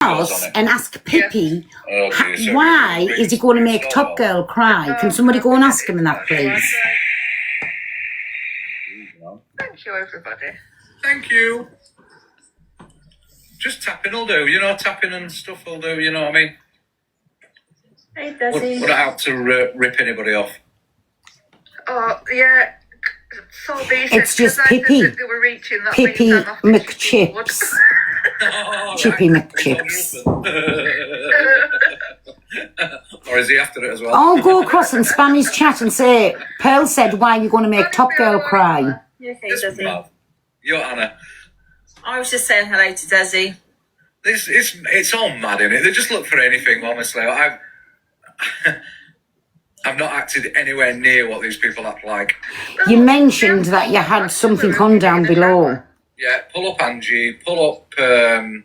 house and ask Pippi, why is he going to make Top Girl cry? Can somebody go and ask him that, please? Thank you, everybody. Thank you. Just tapping will do, tapping and stuff will do, you know what I mean? Hey, Desi. Would I have to rip anybody off? Oh, yeah. So it's just Pippi. Pippi McChips. Chippy McChips. Or is he after it as well? I'll go across and spam his chat and say, Pearl said, why are you going to make Top Girl cry? You're Anna. I was just saying hello to Desi. It's all mad, isn't it? They just look for anything, honestly. I've not acted anywhere near what these people act like. You mentioned that you had something on down below. Yeah, pull up Angie, pull up, can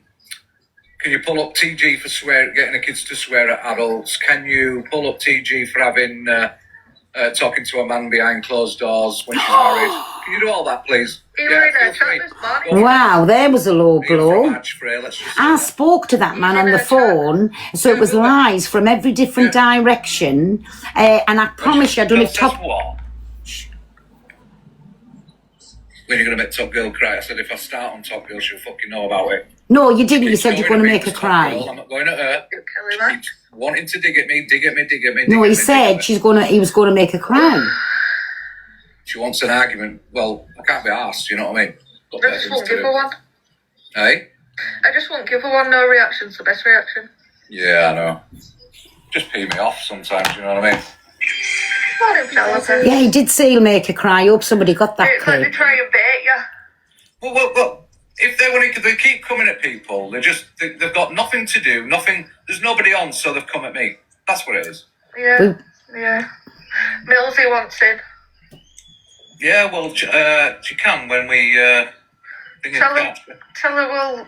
you pull up TG for getting the kids to swear at adults? Can you pull up TG for having, talking to a man behind closed doors when she's married? Can you do all that, please? Wow, there was a low blow. I spoke to that man on the phone, so it was lies from every different direction, and I promise you I don't have Top... When you're going to make Top Girl cry, I said if I start on Top Girl, she'll fucking know about it. No, you didn't. You said you're going to make her cry. Girl, I'm not going at her. She keeps wanting to dig at me. No, he said he was going to make her cry. She wants an argument. Well, I can't be arsed, you know what I mean? I just won't give her one. Hey? I just won't give her one. No reaction's the best reaction. Yeah, I know. Just pee me off sometimes, you know what I mean? Yeah, he did say he'll make her cry. I hope somebody got that clip. Let me try and bait you. Well, if they keep coming at people, they've got nothing to do, there's nobody on, so they've come at me. That's what it is. Yeah. Millsy wants in. Yeah, well, she can when we... Tell her we'll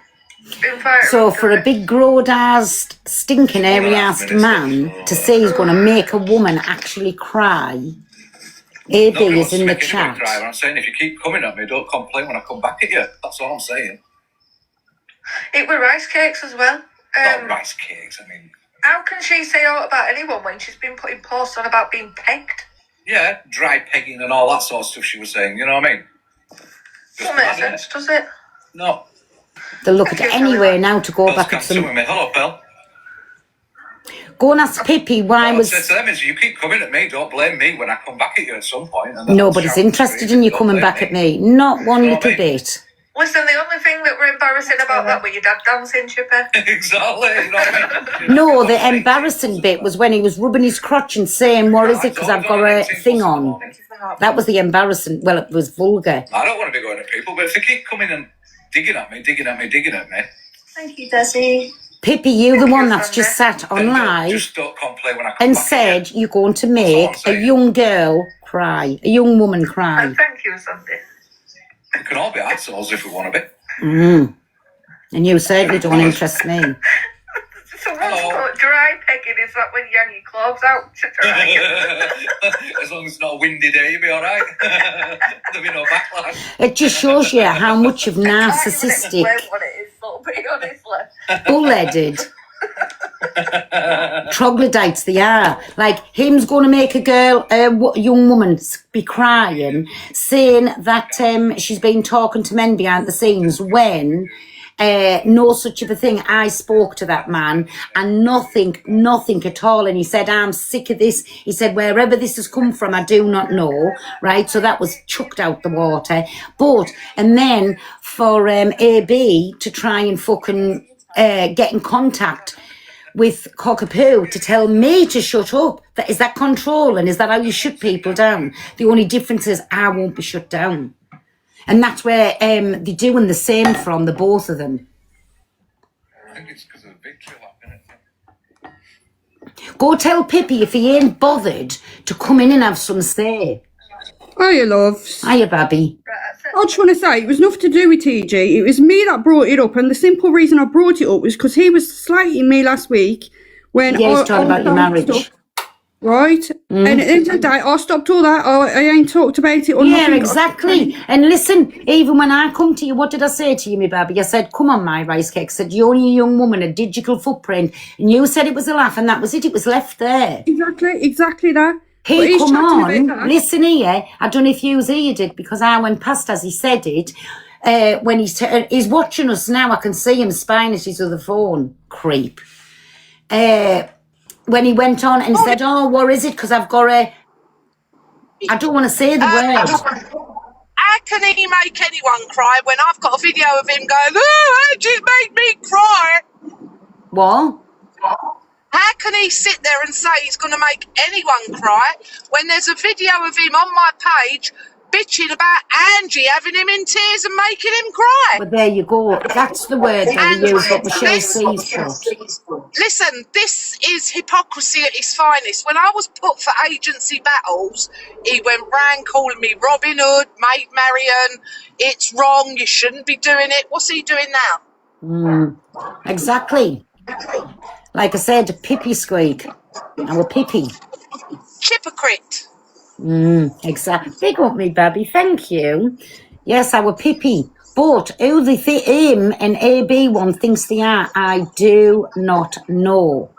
invite her. So for a big grown-ass, stinking, hairy-assed man to say he's going to make a woman actually cry, AB is in the chat. I'm saying if you keep coming at me, don't complain when I come back at you. That's all I'm saying. It were rice cakes as well. Not rice cakes, I mean... How can she say out about anyone when she's been putting posts on about being pegged? Yeah, dry pegging and all that sort of stuff she was saying, you know what I mean? Doesn't make sense, does it? No. They'll look at anywhere now to go back at some... Hello, Pearl. Go and ask Pippi why was... What I said to them is, you keep coming at me, don't blame me when I come back at you at some point. Nobody's interested in you coming back at me. Not one little bit. Listen, the only thing that were embarrassing about that was your dad dancing, Chipper. Exactly, you know what I mean? No, the embarrassing bit was when he was rubbing his crotch and saying, what is it, because I've got a thing on. That was the embarrassing, well, it was vulgar. I don't want to be going at people, but if they keep coming and digging at me. Thank you, Desi. Pippi, you're the one that's just sat on live just don't complain when I come and back said you're going to make a young girl cry, a young woman cry. Thank you, Sandy. We can all be assholes if we want to be. And you certainly don't interest me. Someone's got dry pegging. Is that when you hang your clothes out to dry? As long as it's not a windy day, you'll be all right. There'll be no backlash. It just shows you how much of narcissistic, bull-headed troglodytes they are. Like, him's going to make a girl, a young woman, be crying, saying that she's been talking to men behind the scenes when no such of a thing. I spoke to that man and nothing at all. And he said, I'm sick of this. He said, wherever this has come from, I do not know. Right. So that was chucked out the water. But, and then for AB to try and fucking get in contact with Cockapoo to tell me to shut up. Is that controlling? Is that how you shut people down? The only difference is I won't be shut down. And that's where they're doing the same from, the both of them. I think it's because of the victory lap, innit? Go tell Pippi if he ain't bothered to come in and have some say. Hiya, loves. Hiya, Babby. I just want to say, it was nothing to do with TG. It was me that brought it up, and the simple reason I brought it up was because he was slighting me last week when he's talking about your marriage. right? And at the end of the day, I stopped all that. I ain't talked about it or Yeah, nothing. exactly. And listen, even when I come to you, what did I say to you, me baby? I said, come on, my rice cake. I said, you're only a young woman, a digital footprint. And you said it was a laugh, and that was it. It was left there. Exactly that. But He he's come chatting on, about that. listen here. I don't know if you heard it because I went past as he said it. When he's watching us now, I can see him spying at his other phone. Creep. When he went on and said, oh, what is it? Because I've got I don't want to say the word. How can he make anyone cry when I've got a video of him going, oh, Angie, it made me cry? What? How can he sit there and say he's going to make anyone cry when there's a video of him on my page bitching about Angie having him in tears and making him cry? But there you go. That's the word that he used, what Michelle C's put. Listen, this is hypocrisy at its finest. When I was put for agency battles, he went round calling me Robin Hood, Maid Marian. It's wrong. You shouldn't be doing it. What's he doing now? Exactly. Like I said, Pippi squeak. Our Pippi. Hypocrite. Exactly. Big up me, baby. Thank you. Yes, our Pippi. But who they him and AB1 thinks they are, I do not know.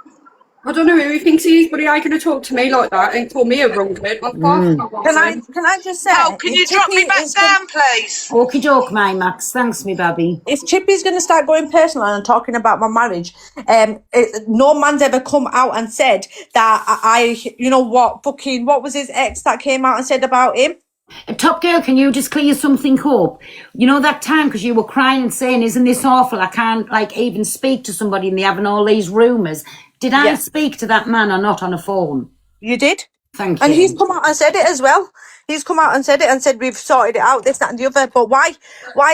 I don't know who he thinks he is, but he ain't going to talk to me like that and call me a drunkard. Can I just say? Oh, can you drop me back down, please? Okie doke, my Max. Thanks, me baby. If Chippy's going to start going personal and talking about my marriage, no man's ever come out and said that you know what, fucking, what was his ex that came out and said about him? Top girl, can you just clear something up? You know that time because you were crying and saying, isn't this awful? I can't like even speak to somebody and they're having all these rumours. Did I speak to that man or not on a phone? You did. Thank you. And he's come out and said it as well. He's come out and said it and said we've sorted it out, this, that and the other. But why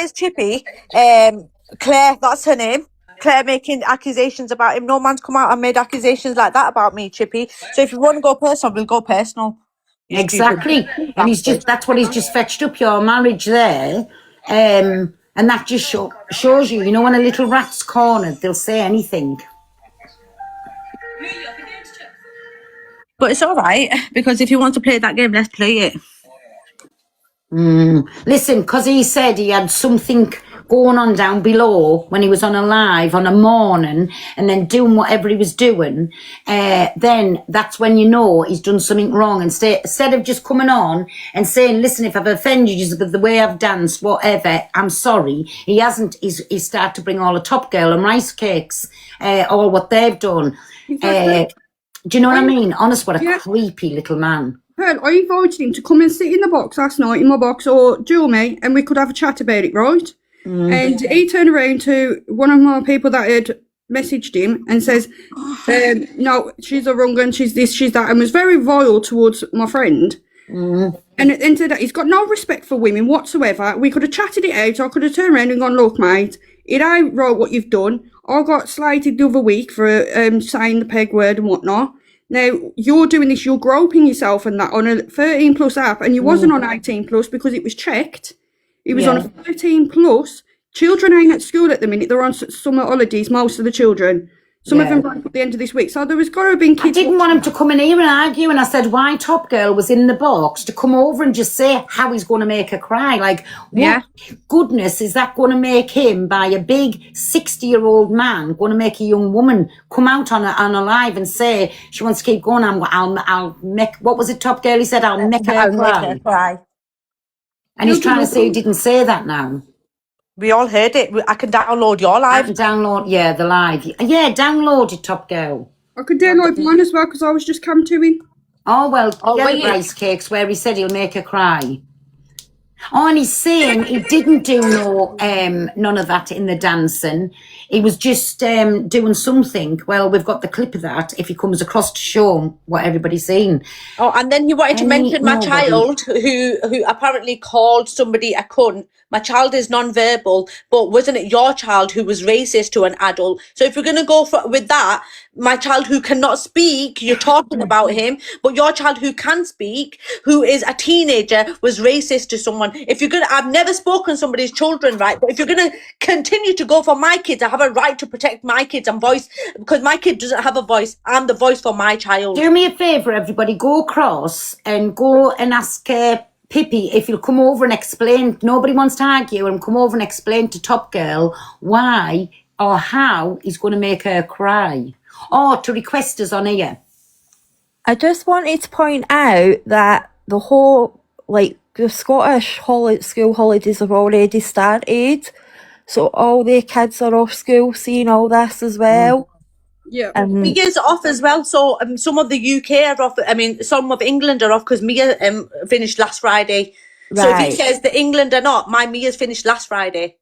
is Chippy, Claire, that's her name, Claire making accusations about him? No man's come out and made accusations like that about me, Chippy. So if you want to go personal, we'll go personal. Exactly. And that's what he's just fetched up your marriage there. And that just shows you, when a little rat's cornered, they'll say anything. But it's all right, because if you want to play that game, let's play it. Listen, because he said he had something going on down below when he was on a live on a morning and then doing whatever he was doing, then that's when you know he's done something wrong. Instead of just coming on and saying, listen, if I've offended you with the way I've danced, whatever, I'm sorry. He hasn't. He's started to bring all the Top Girl and Rice Cakes, all what they've done. Do you know what I mean? Honest, what a creepy little man. Pearl, I invited him to come and sit in the box last night, in my box, or duel me, and we could have a chat about it, right? And he turned around to one of my people that had messaged him and says, no, she's a wrong one, she's this, she's that, and was very vile towards my friend. And at the end of that, he's got no respect for women whatsoever. We could have chatted it out. I could have turned around and gone, look, mate, it ain't right what you've done. I got slated the other week for saying the peg word and whatnot. Now, you're doing this, you're groping yourself and that on a 13 plus app, and you wasn't on 18 plus because it was checked. It was on a 13 plus. Children ain't at school at the minute. They're on summer holidays, most of the children. Some of them right at the end of this week. So there was got to have been kids. I didn't want him to come in here and argue, and I said, why Top Girl was in the box to come over and just say how he's going to make her cry. Like, what goodness is that going to make him, by a big 60-year-old man, going to make a young woman come out on a live and say she wants to keep going? I'll make, what was it, Top Girl? He said, I'll make her cry. And he's trying to say he didn't say that now. We all heard it. I can download your live. I can download, the live. Yeah, download it, Top Girl. I could download mine as well because I was just come to him. Oh, well, Rice Cakes where he said he'll make her cry. Oh, and he's saying he didn't do none of that in the dancing. He was just doing something. Well, we've got the clip of that if he comes across to show him what everybody's seen. Oh, and then he wanted to mention my child who apparently called somebody a cunt. My child is non-verbal, but wasn't it your child who was racist to an adult? So if we're going to go with that, my child who cannot speak, you're talking about him, but your child who can speak, who is a teenager, was racist to someone. if you're gonna, I've never spoken to somebody's children, right? But if you're gonna continue to go for my kids, I have a right to protect my kids and voice, because my kid doesn't have a voice. I'm the voice for my child. Do me a favour, everybody. Go across and go and ask Pippi if you'll come over and explain. Nobody wants to argue, and come over and explain to Top Girl why or how he's going to make her cry, or to request us on here. I just wanted to point out that the whole, like, the Scottish school holidays have already started, so all their kids are off school seeing all this as well. Yeah. Mia's off as well, so some of the UK are off. I mean, some of England are off because Mia finished last Friday. So if he Right. says that England are not, my Mia's finished last Friday.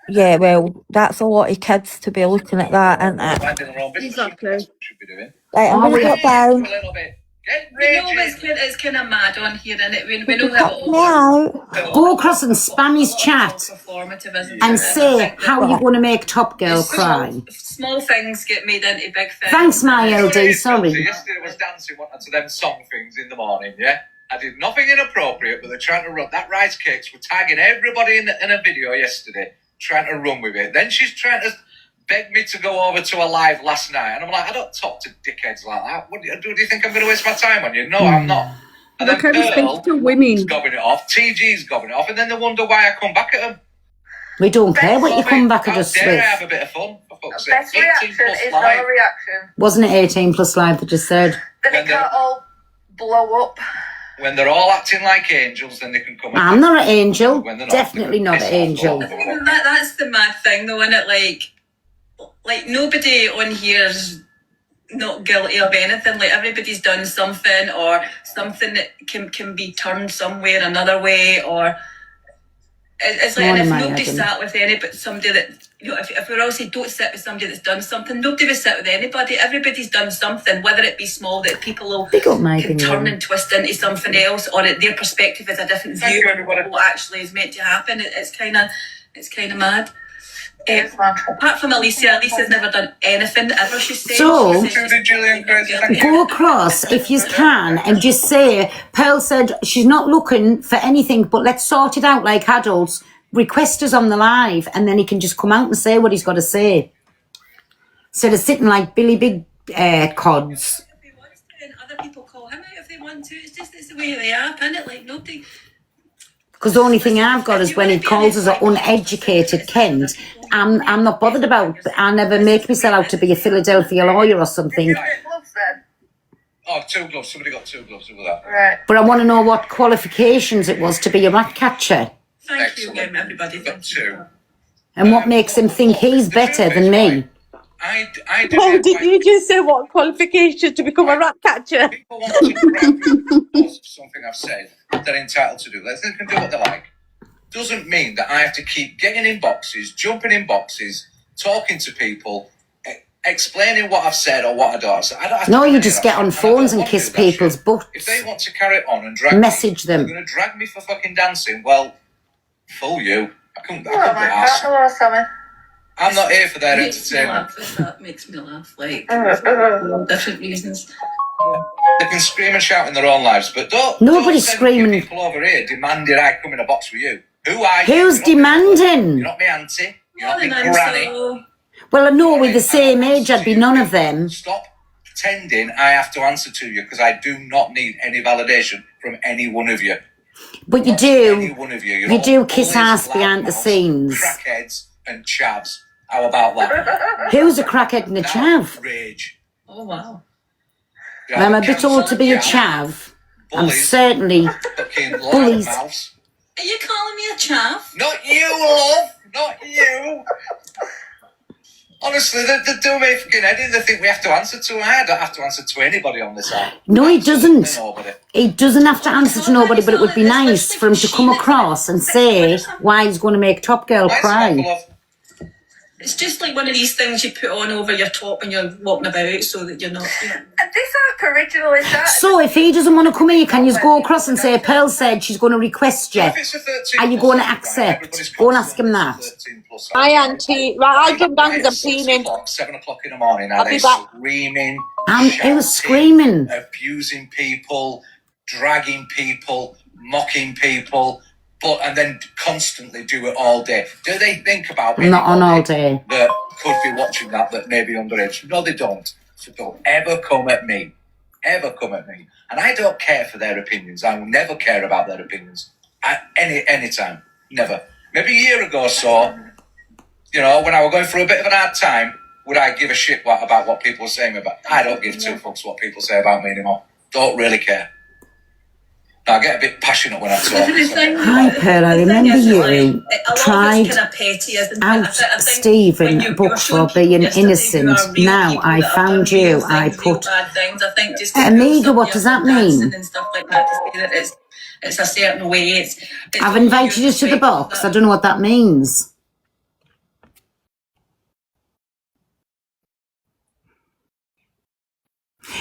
Yeah, well, that's a lot of kids to be looking at that, isn't it? Minding their own business. Exactly. That's what we should be doing. Right, I'm Oh, going to yeah. get down. A little bit. Get We know raging. it's kind of mad on here, and we know how Cut it me all out. Go across and spam his chat performative, isn't it? and I say think that how you're going to make Top Girl cry. small things get made into big things. Thanks, my You know what it LD. is, Chelsea? Sorry. Yesterday was dancing one to them song things in the morning, yeah? I did nothing inappropriate, but they're trying to run. That rice cakes were tagging everybody in a video yesterday, trying to run with it. Then she's trying to beg me to go over to a live last night. And I'm like, I don't talk to dickheads like that. What do you think I'm going to waste my time on you? No, I'm not. And Look then how he Pearl speaks to women. is gobbing it off. TG's gobbing it off. And then they wonder why I come back at them. We don't care what you come back at How us dare I with. have a bit of fun? For fuck's sake. Best 18 reaction plus is live. no reaction. Wasn't it 18 plus live that just said? Then When it can't all blow up. When they're all acting like angels, then they can come. I'm not an angel. When they're not, Definitely they not piss an off. angel. That's the mad thing, though, isn't it? Like nobody on here's not guilty of anything. Like everybody's done something, or something that can be turned somewhere another way, or it's like, and if Morning, nobody Adam. sat with somebody that, you know, if we're all saying don't sit with somebody that's done something, nobody would sit with anybody. Everybody's done something, whether it be small that people will Big up, my can turn and twist into something else, or their perspective is a different Thank view you, of everybody. what actually is meant to happen. It's kind of mad. It's mad. Apart from Alicia's never done anything ever. She said. So- she said Judy, Julian, Grace, thank you. Go across if you can and just say, Pearl said she's not looking for anything, but let's sort it out like adults. Request us on the live, and then he can just come out and say what he's got to say. Instead of sitting like Billy Big Cods. If he wants to, and other people call him out if they want to. It's the way they are, isn't it? Like nobody. Because the only thing I've got is when he calls us an uneducated Kent, I'm not bothered about. I never make myself out to be a Philadelphia lawyer or something. Did you get gloves then? Oh, 2 gloves. Somebody got 2 gloves over that. Right. But I want to know what qualifications it was to be a rat catcher, Thank Excellent. you, everybody. Got 2. and what makes him think he's better than me. I do. Oh, did you just say what qualification to become a rat catcher? People want to grab me because of something I've said. They're entitled to do. They can do what they like. Doesn't mean that I have to keep getting in boxes, jumping in boxes, talking to people, explaining what I've said or what I don't say. I don't have No, to you do just that get shit, on and I phones don't and want to kiss do that people's shit. butts. If they want to carry it on and drag Message me, them. they're going to drag me for fucking dancing. Well, fool you. I couldn't be Oh my God, arsed. hello, Sammy. I'm not here for their Makes me entertainment. laugh. That makes me laugh. Like for different reasons. They can scream and shout in their own lives, but don't. Nobody's don't send screaming. people over here demanding I come in a box with you. Who are you? Who's You're not me- demanding? You're not me auntie. You're not me Morning, granny. so Well, I know with the same age, I'd be none of them. Stop pretending I have to answer to you, because I do not need any validation from any one of you. But you Any do. one of you. You're You all do kiss bullies, ass behind the loudmouths, scenes. Crackheads and chavs. How about that? Who's a crackhead and a chav? Rage. oh wow. I'm a bit old to be a chav. I'm Bullies, certainly fucking bullies. loudmouths. Are you calling me a chav? Not you, love. Not you. Honestly, they're doing me fucking head in. They think we have to answer to her. I don't have to answer to anybody on this app. No, he Absolutely doesn't. nobody. He doesn't have to answer to nobody, but it would be nice for him to come across and say why he's going to make Top Girl Nice cry. couple of- It's just like one of these things you put on over your top when you're walking about, so that you're not. You know. And this app originally started. So if he doesn't want to come here, can you go across and say, Pearl said she's going to request you? If it's a 13 Are you plus going to right, accept? everybody's Go and constant ask him that. 13 plus Hi, Auntie. Right, I'll jump down because I'm 6 cleaning. o'clock, 7 o'clock in the morning. Are I'll they be back. screaming? He was shouting, screaming. abusing people, dragging people, mocking people, But and then constantly do it all day. Do they think about Not on all anybody day. that could be watching that may be underage? No, they don't. So don't ever come at me. Ever come at me. And I don't care for their opinions. I will never care about their opinions. Any time. Never. Maybe a year ago or so, you know, when I was going through a bit of an hard time, would I give a shit about what people were saying about? I don't give two fucks what people say about me anymore. Don't really care. I get a bit passionate when I talk. Hi, Pearl. I remember you tried out Stephen book for being innocent. Now I found you. I put Amiga. What does that mean? It's a certain way. I've invited you to the box. I don't know what that means.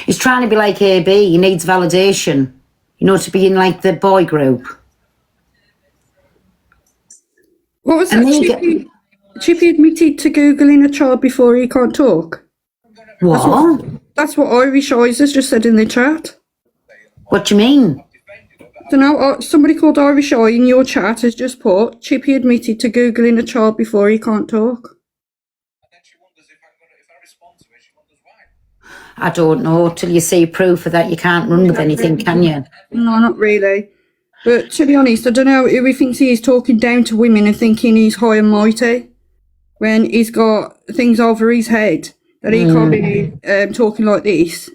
He's trying to be like AB. He needs validation. You know, to be in like the boy group. What was that? Amiga. Chippy admitted to Googling a child before he can't talk. What? That's what Irish Eyes has just said in the chat. What do you mean? So now somebody called Irish Eye in your chat has just put Chippy admitted to Googling a child before he can't talk. I don't know. Till you see proof of that, you can't run with anything, can you? No, not really. But to be honest, I don't know who he thinks he is, talking down to women and thinking he's high and mighty when he's got things over his head that he can't be talking like this.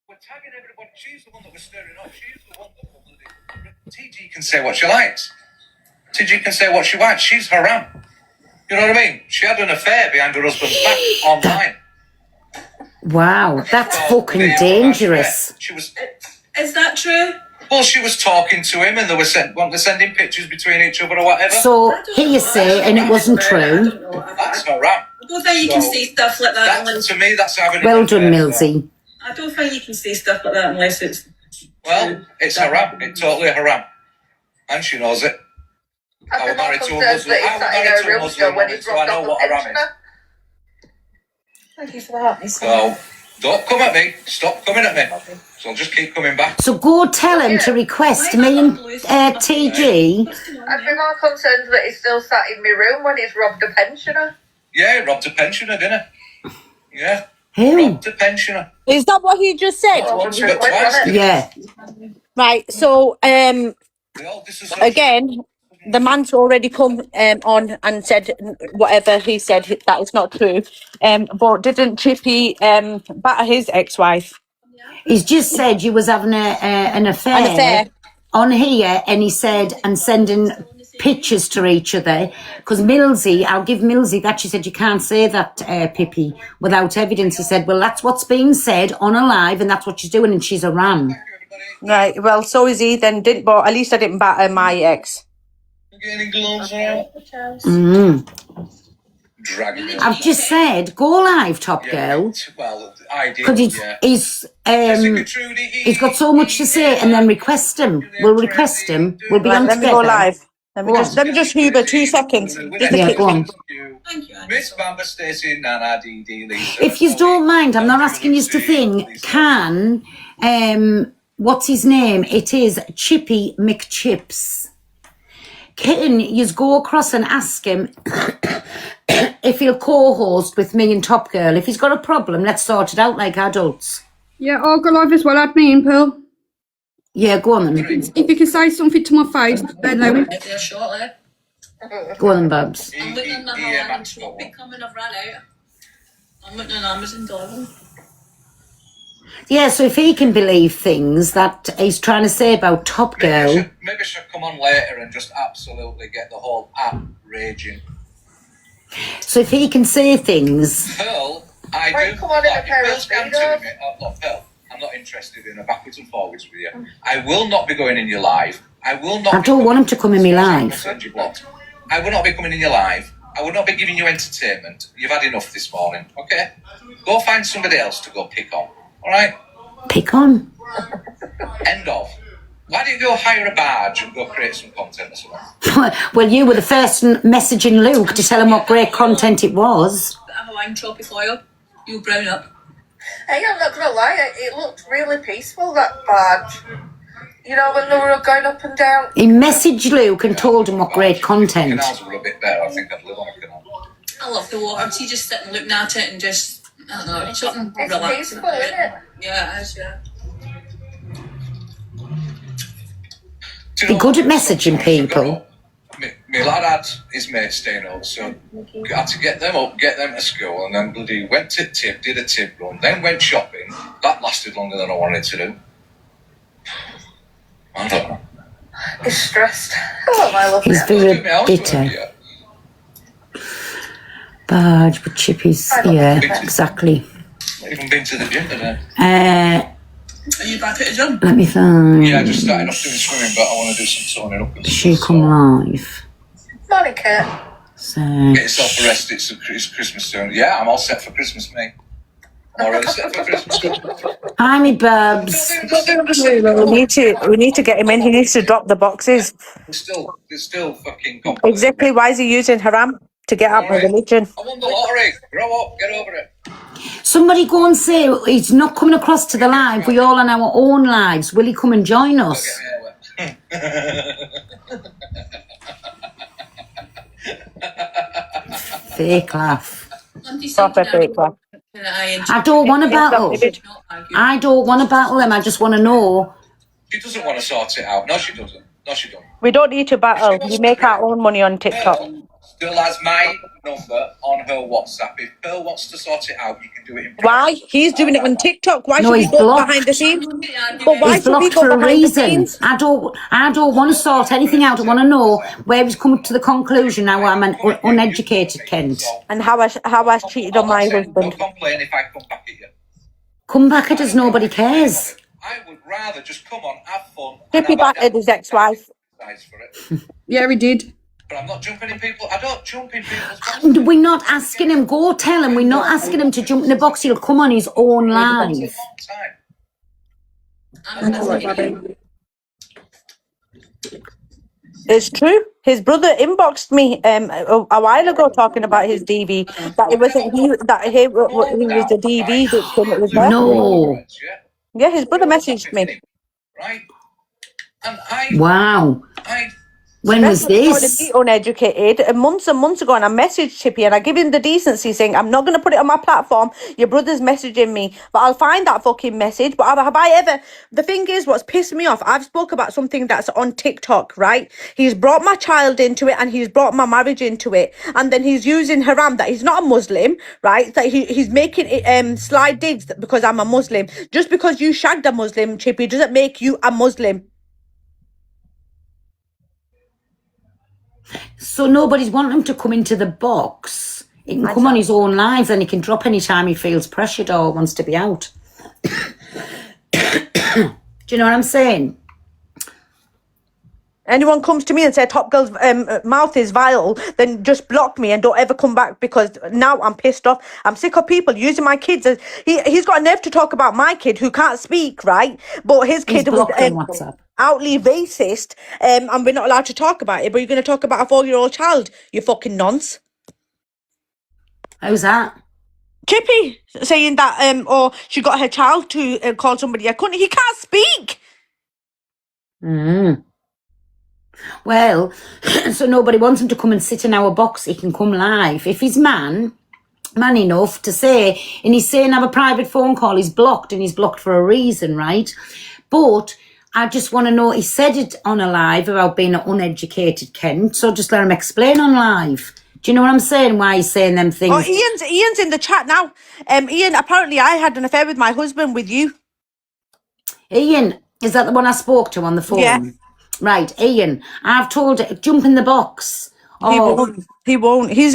We're tagging everybody. She's the one that was stirring up. She's the one that TG can say what she likes. TG can say what she wants. She's haram. You know what I mean? She had an affair behind her husband's back online. Wow, that's fucking dangerous. She was. Is that true? Well, she was talking to him, and they were sending pictures between each other or whatever. So here you say, and it wasn't true. That's haram. I don't think you can say stuff like that. To me, that's having. Well done, Millsy. I don't think you can say stuff like that unless it's. Well, it's haram. It's totally haram, and she knows it. I was married to a Muslim. I was married to a Muslim woman, so I know what haram is. Thank you for that. So don't come at me. Stop coming at me. So I'll just keep coming back. So go tell him to request me and TG. I'd be more concerned that he's still sat in my room when he's robbed a pensioner. Yeah, robbed a pensioner, didn't he? Yeah. Who? Robbed a pensioner. Is that what he just said? Once, but twice. Yeah. Right, so again, the man's already come on and said whatever he said, that is not true. But didn't Chippy batter his ex-wife? He's just said you was having an affair on here, and he said, and sending pictures to each other. Because Millsy, I'll give Millsy that. She said you can't say that, Pippi, without evidence. He said, well, that's what's being said on a live, and that's what she's doing, and she's a ram. Right, well, so is he then. But at least I didn't batter my ex. I've just said, go live, Top Girl. Well, I did. Because he's got so much to say, and then request him. We'll request him. We'll be on Let me together. go live. Let me just Huber 2 seconds. Yeah, go on. Miss Bamba, Stacey, Nana, Dee Dee, Lisa. If you don't mind, I'm not asking you to think, can, what's his name? It is Chippy McChips. Can you go across and ask him if he'll co-host with me and Top Girl? If he's got a problem, let's sort it out like adults. Yeah, I'll go live as well. Add me in, Pearl. Yeah, go on then. If you can say something to my face, then I will. Go on then, Babs. I'm looking at another land trophy coming. I've run out. I'm looking at Amazon Dollar. Yeah, so if he can believe things that he's trying to say about Top Girl. Maybe she'll come on later and just absolutely get the whole app raging. So if he can say things. Pearl, I Why do. come on in a pair of Pearl's speedos? Look, Pearl, I'm not interested in a backwards and forwards with you. I will not be going in your live. I will not. I don't want him to come in my live. I will not be coming in your live. I will not be giving you entertainment. You've had enough this morning, okay? Go find somebody else to go pick on, all right? Pick on. End of. Why don't you go hire a barge and go create some content or something? Well, you were the first messaging Luke to tell him what great content it was. Have a wine tropic oil. You'll brown up. Hey, I'm not gonna lie, it looked really peaceful, that barge. You know, when they were going up and down. He messaged Luke and told him what great content. Canals were a bit better. I think I'd live on a canal. I love the water. See, just sitting looking at it and just, I don't know, it's something It's relaxing. peaceful, isn't it? Yeah, it is, yeah. Do you Be know good what? at messaging people. My lad had his mate staying over, so I had to get them up, get them to school, and then bloody went to tip, did a tip run, then went shopping. That lasted longer than I wanted to do. I don't know. He's stressed. Oh, I love He's it. very My house work, bitter. yeah. Badge, but Chippy's, yeah, exactly. Not even been to the gym today. Are you back at the gym? Let me find. Yeah, I just started off doing swimming, but I want to do some toning up and She stuff. come live. Morning, Kurt. So Get yourself a rest, it's Christmas soon. Yeah, I'm all set for Christmas, mate. I'm already set for Christmas. hi, me bubs. We need to get him in. He needs to drop the boxes. There's still fucking complicated. Exactly. Why is he using haram to get out my religion? I won the lottery. Grow up, get over it. Somebody go and say he's not coming across to the live. We all on our own lives. Will he come and join us? Fake laugh. Proper fake laugh. I don't want to battle. I don't want to battle him. I just want to know. She doesn't want to sort it out. No, she doesn't. No, she don't. We don't need to battle. We make our own money on TikTok. Still has my number on her WhatsApp. If Pearl wants to sort it out, you can do it in private. Why? He's doing it on TikTok. Why No, should we he's go blocked. behind the scenes? But why He's should we blocked go for a behind the reason. scenes? I don't want to sort anything out. I want to know where he's come to the conclusion now I'm an uneducated Kent. And how I cheated on my husband. Don't complain if I come back at you. Come back at us, nobody cares. I would rather just come on, have fun. Chippy battered his ex-wife. For it. Yeah, he did. But I'm not jumping in people. I don't jump in people's boxes. We're not asking him, go tell him, we're not asking him to jump in the box, he'll come on his own live. It's true. His brother inboxed me a while ago talking about his DV. That it wasn't he. That he was the DV victim. It was her. No. Yeah, his brother messaged me. Right. And Wow. When was this? Uneducated months and months ago, and I messaged Chippy and I give him the decency saying I'm not going to put it on my platform. Your brother's messaging me, but I'll find that fucking message. But have I ever? The thing is, what's pissed me off? I've spoke about something that's on TikTok, right? He's brought my child into it and he's brought my marriage into it, and then he's using haram that he's not a Muslim, right? That he's making it slide digs because I'm a Muslim. Just because you shagged a Muslim, Chippy, doesn't make you a Muslim. So nobody's wanting him to come into the box. He can come on his own lives and he can drop anytime he feels pressured or wants to be out. Do you know what I'm saying? Anyone comes to me and say Top Girl's mouth is vile, then just block me and don't ever come back, because now I'm pissed off. I'm sick of people using my kids as he's got a nerve to talk about my kid who can't speak, right? But his kid was on WhatsApp. outly racist, and we're not allowed to talk about it. But you're going to talk about a 4-year-old child, you fucking nonce. How's that? Chippy saying that, or she got her child to call somebody a cunt. He can't speak. Well, so nobody wants him to come and sit in our box. He can come live. If he's man enough to say, and he's saying have a private phone call, he's blocked, and he's blocked for a reason, right? But I just want to know, he said it on a live about being an uneducated Kent, so just let him explain on live. Do you know what I'm saying? Why he's saying them things? Oh, Ian's in the chat now. Ian, apparently I had an affair with my husband with you. Ian, is that the one I spoke to on the phone? Yeah. Right, Ian, I've told her, jump in the box. He won't. He's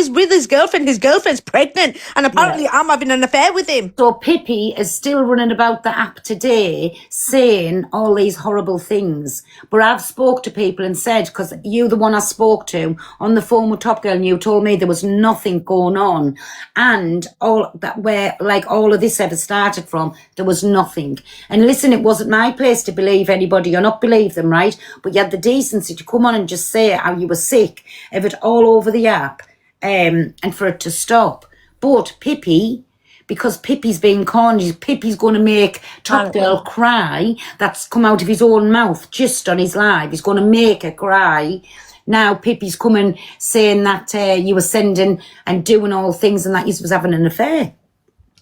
with his girlfriend. His girlfriend's pregnant, and apparently I'm having an affair with him. So Pippi is still running about the app today saying all these horrible things. But I've spoke to people and said, because you the one I spoke to on the phone with Top Girl, and you told me there was nothing going on. And all that where like all of this ever started from, there was nothing. And listen, it wasn't my place to believe anybody or not believe them, right? But you had the decency to come on and just say how you were sick of it all over the app, and for it to stop. But Pippi because Pippi's being corny. Pippi's going to make Top Girl cry. That's come out of his own mouth just on his live. He's going to make her cry. Now Pippi's coming saying that you were sending and doing all things and that you was having an affair.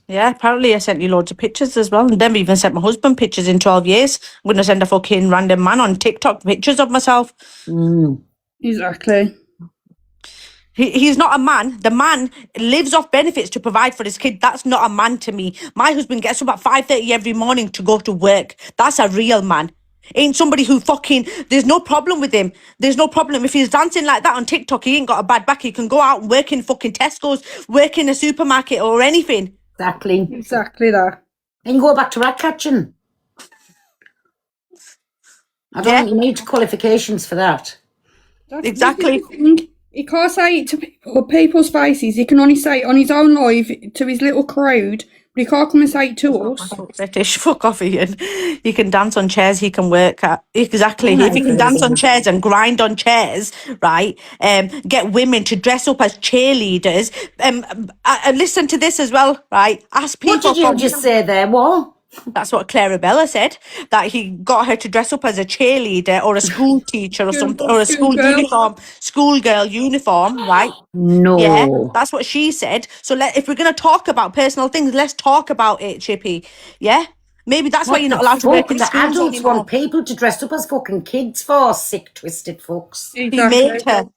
Yeah, apparently I sent you loads of pictures as well. And never even sent my husband pictures in 12 years. I'm going to send a fucking random man on TikTok pictures of myself. Exactly. He's not a man. The man lives off benefits to provide for his kid. That's not a man to me. My husband gets up at 5:30 every morning to go to work. That's a real man. Ain't somebody who fucking, there's no problem with him. There's no problem. If he's dancing like that on TikTok, he ain't got a bad back. He can go out and work in fucking Tesco's, work in a supermarket or anything. Exactly. Exactly that. And go back to rat catching. I don't think you need qualifications for that. Exactly. He can't say it to people's faces. He can only say it on his own live to his little crowd, but he can't come and say it to us. British, fuck off, Ian. He can dance on chairs, he can work at. Exactly. Oh, If he can dance on chairs and grind on chairs, right? Get women to dress up as cheerleaders. Listen to this as well, right? Ask people. What did you just say there? What? That's what Clarabella said, that he got her to dress up as a cheerleader or a school teacher or something, or a school uniform, schoolgirl uniform, right? No. Yeah, that's what she said. So if we're going to talk about personal things, let's talk about it, Chippy. Yeah? Maybe that's why you're not allowed to work in the schools adults anymore. want people to dress up as fucking kids for, sick, twisted fucks. He made her.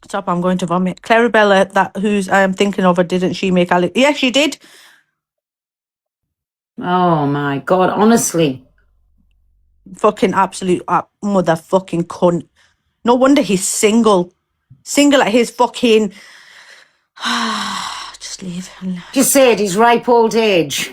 Stop, I'm going to vomit. Clarabella, that who's I am thinking of her, didn't she make Alex? Yeah, she did. Oh my God, honestly. Fucking absolute motherfucking cunt. No wonder he's single. Single at his fucking... Just leave. Just said his ripe old age.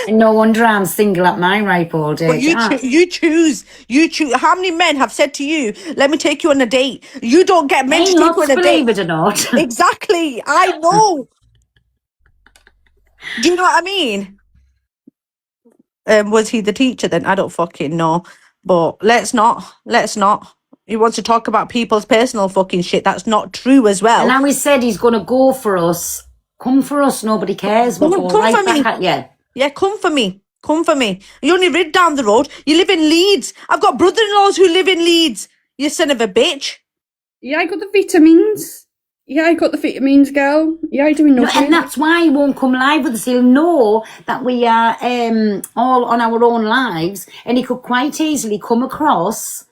And no wonder I'm single at my ripe old age. But you choose. You choose. How many men have said to you, let me take you on a date? You don't get men to take you on a date. Believe it or not. Exactly. I know. Do you know what I mean? Was he the teacher then? I don't fucking know. But let's not. He wants to talk about people's personal fucking shit. That's not true as well. And now he said he's going to go for us. Come for us. Nobody cares. We'll go right back at you. Yeah, come for me. Come for me. You only live down the road. You live in Leeds. I've got brother-in-laws who live in Leeds. You son of a bitch. Yeah, I got the vitamins. Yeah, I got the vitamins, girl. Yeah, I doing nothing. And that's why he won't come live with us. He'll know that we are all on our own lives, and he could quite easily come across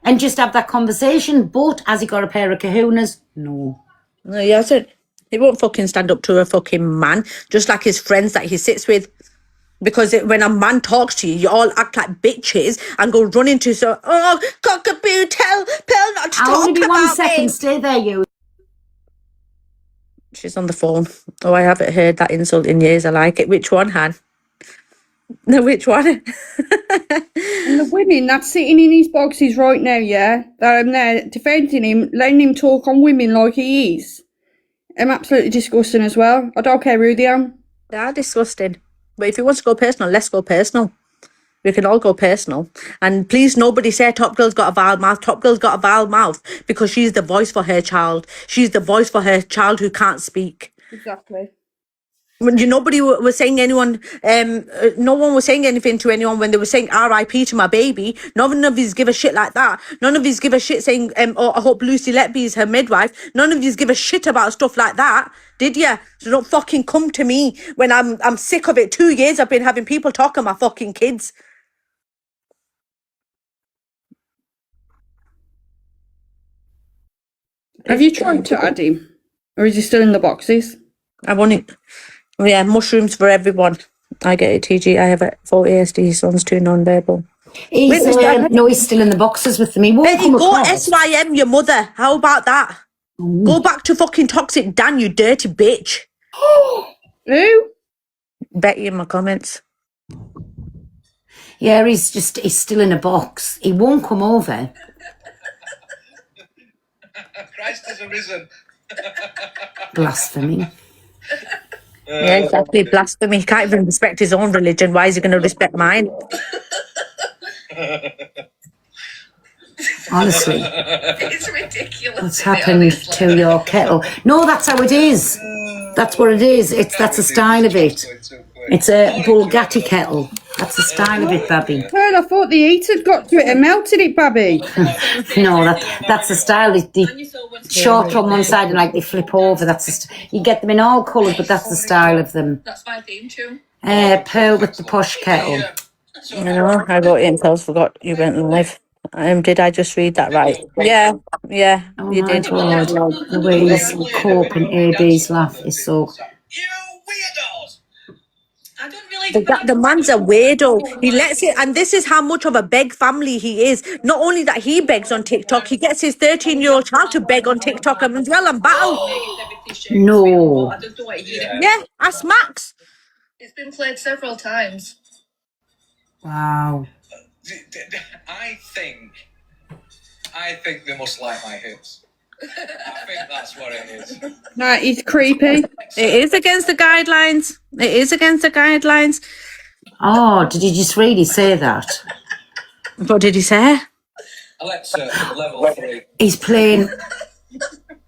and just have that conversation. But has he got a pair of kahunas? No. No, he hasn't. He won't fucking stand up to a fucking man, just like his friends that he sits with. Because when a man talks to you, you all act like bitches and go running to cockapoo, tell Pearl not to talk about me. I'll only be 1 second. Stay there, you. She's on the phone. Oh, I haven't heard that insult in years. I like it. Which one, Han? No, which one? And the women that's sitting in his boxes right now, yeah, that I'm there defending him, letting him talk on women like he is. I'm absolutely disgusting as well. I don't care who they are. They are disgusting. But if you want to go personal, let's go personal. We can all go personal. And please, nobody say Top Girl's got a vile mouth. Top Girl's got a vile mouth because she's the voice for her child. She's the voice for her child who can't speak. Exactly. Nobody was saying anyone, no one was saying anything to anyone when they were saying R.I.P. to my baby. None of yous give a shit like that. None of yous give a shit saying, oh, I hope Lucy Letby is her midwife. None of yous give a shit about stuff like that. Did ya? So don't fucking come to me when I'm sick of it. 2 years I've been having people talking my fucking kids. Have you tried to add him? Or is he still in the boxes? I want it. Yeah, mushrooms for everyone. I get it, TG. I have it for ASD. His son's too non-verbal. He's still in the boxes with them. He won't come go across. SYM your mother. How about that? Go back to fucking Toxic Dan, you dirty bitch. Who? Bet you in my comments. Yeah, he's still in a box. He won't come over. Christ has arisen. Blasphemy. Yeah, exactly. Blasphemy. He can't even respect his own religion. Why is he going to respect mine? Honestly, It's ridiculous. what's isn't it, happened honestly? to your kettle? No, that's how it is. That's what it is. That's the style of it. It's a Bulgari kettle. That's the style of it, Babby. Pearl, I thought the heat had got to it and melted it, Babby. No, that's the style. They short on one side and like they flip over. You get them in all colours, but that's the style of them. That's my theme tune. Pearl with the posh kettle. I know, I wrote it in Pearls, forgot you went live. Did I just read that right? Yeah, Oh you my did. God, the way he's coping, AB's laugh is so... I don't really. The man's a weirdo. He lets it, and this is how much of a beg family he is. Not only that he begs on TikTok, he gets his 13-year-old child to beg on TikTok as well and battle. No. I don't want to hear it. Yeah, ask Max. It's been played several times. Wow. I think they must like my hits. I think that's what it is. That is creepy. It is against the guidelines. It is against the guidelines. Oh, did you just really say that? What did he say? Alexa, level 3. He's playing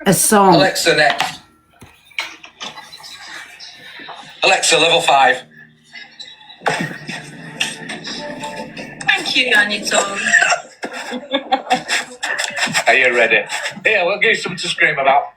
a song. Alexa, next. Alexa, level 5. Thank you, Anita. Are you ready? Here, we'll give you something to scream about.